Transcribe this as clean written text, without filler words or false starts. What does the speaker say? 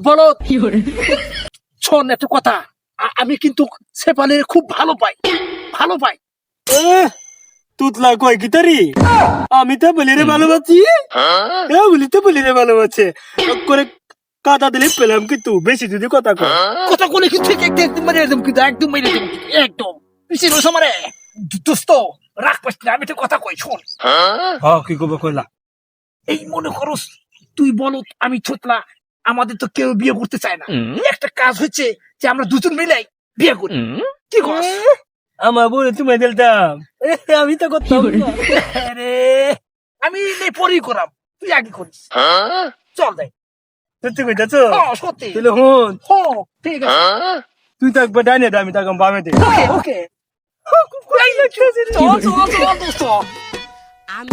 বলো শোন একটা কথা, আমি কিন্তু শেফালির খুব ভালো পাই। তুতলা কয় কি তারি আমি তো বলি রে ভালোবাসি বলি তো বলি রে ভালোবাসে করে কথা দিলে পেলাম কিন্তু বেশি যদি কথা কয় কথা বলে কিন্তু একদম মেরে দেব, কিন্তু একদম মেরে দেব, একদম বেশি রোজ আমারে দোস্ত রাগ পাস না, আমি একটা কথা কই শোন। হ্যাঁ কি করবো কইলা এই মনে করস তুই বলো আমি ছোটলা, আমাদের তো কেউ বিয়ে করতে চায় না, একটা কাজ হচ্ছে যে আমরা দুজন মিলাই বিয়ে করি, কি কস? আমার বলে তুমি দিলতাম আমি তো করতাম না। আরে আমি নেই পরেই করাম, তুই আগে করিস, চল যাই। সত্যি কইতাছ সত্যি তাহলে হন ঠিক আছে, তুই তো একবার ডাইনে দে আমি তাকে বামে দে ওকে চল দোস্ত। আমি